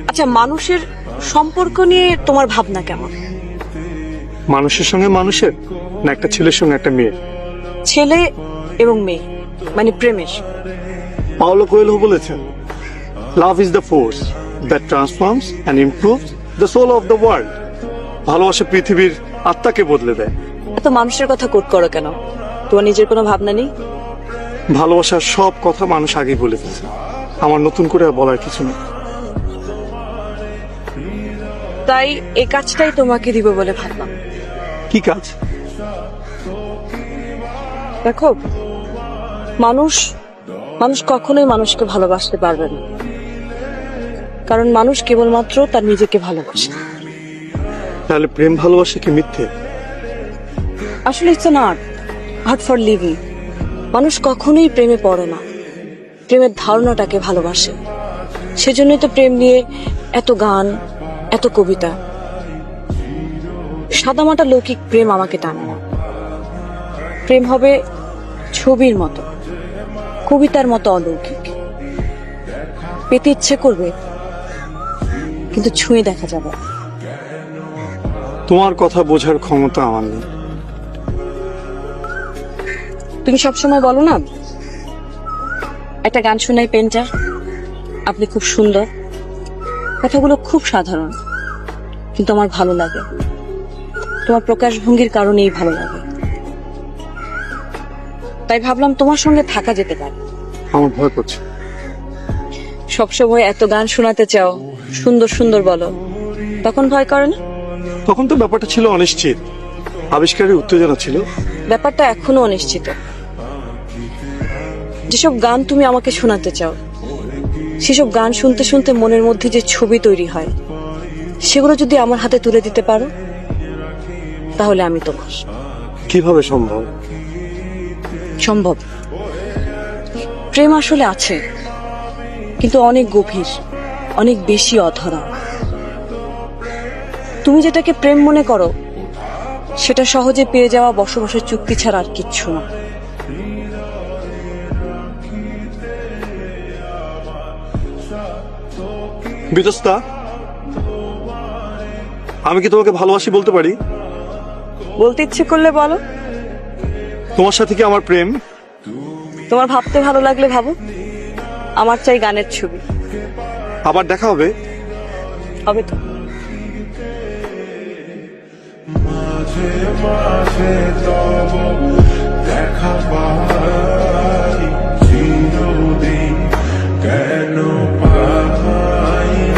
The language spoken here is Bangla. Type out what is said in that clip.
আচ্ছা, মানুষের সম্পর্ক নিয়ে তোমার ভাবনা কেমন? মানুষের সঙ্গে মানুষের, না একটা ছেলের সঙ্গে একটা মেয়ে? ছেলে এবং মেয়ে, মানে প্রেমের। পাওলো কোয়েলহো বলেছেন, love is the force that transforms and improves the soul of the world. ভালোবাসা পৃথিবীর আত্মাকে বদলে দেয়। এত মানুষের কথা কোট করো কেন? তোমার নিজের কোনো ভাবনা নেই? ভালোবাসার সব কথা মানুষ আগেই বলে ফেলছে, আমার নতুন করে আর বলার কিছু নেই। তাই এই কাজটাই তোমাকে দিব বলে ভাবলাম। কি কাজ? দেখো, মানুষ কখনোই মানুষকে ভালোবাসতে পারবে না, কারণ মানুষ কেবলমাত্র তার নিজেকে ভালোবাসে। তাহলে প্রেম ভালোবাসা কি মিথ্যে? আসলে it's an art for living. মানুষ কখনোই প্রেমে পড়ে না, প্রেমের ধারণাটাকে ভালোবাসে। সেজন্যই তো প্রেম নিয়ে এত গান, এত কবিতা। সাদামাটা লৌকিক প্রেম আমাকে টানে না। প্রেম হবে ছবির মতো, কবিতার মতো অলৌকিক। পেতে ইচ্ছে করবে, কিন্তু ছুঁয়ে দেখা যাবে। তোমার কথা বোঝার ক্ষমতা আমার নেই। তুমি সবসময় বলো না, একটা গান শোনাই পেন্টার, আপনি খুব সুন্দর। কথাগুলো খুব সাধারণ, কিন্তু আমার ভালো লাগে। তোমার প্রকাশভঙ্গির কারণেই ভালো লাগে। তাই ভাবলাম তোমার সঙ্গে থাকা যেতে পারে। আমার ভয় করছে। সবসময় এত গান শোনাতে চাও, সুন্দর সুন্দর বলো, তখন ভয় করে না? তখন তো ব্যাপারটা ছিল অনিশ্চিত, আবিষ্কারের উত্তেজনা ছিল। ব্যাপারটা এখনো অনিশ্চিত। যেসব গান তুমি আমাকে শোনাতে চাও, সেসব গান শুনতে শুনতে মনের মধ্যে যে ছবি তৈরি হয়, সেগুলো যদি আমার হাতে তুলে দিতে পারো, তাহলে আমি তোমার। কিভাবে সম্ভব? সম্ভব। প্রেম আসলে আছে, কিন্তু অনেক গভীর, অনেক বেশি অধরা। তুমি যেটাকে প্রেম মনে করো, সেটা সহজে পেয়ে যাওয়া বসবাসের চুক্তি ছাড়া আর কিচ্ছু না। বিতস্তা, আমি কি তোমাকে ভালোবাসি বলতে পারি? বলতে ইচ্ছে করলে বলো। তোমার সাথে কি আমার প্রেম? তোমার ভাবতে ভালো লাগলে ভাবো। আমার চাই গানের ছবি। আবার দেখা হবে? হবে তো। মাঝে মাঝে তব দেখা পাই চিরদিন, কেন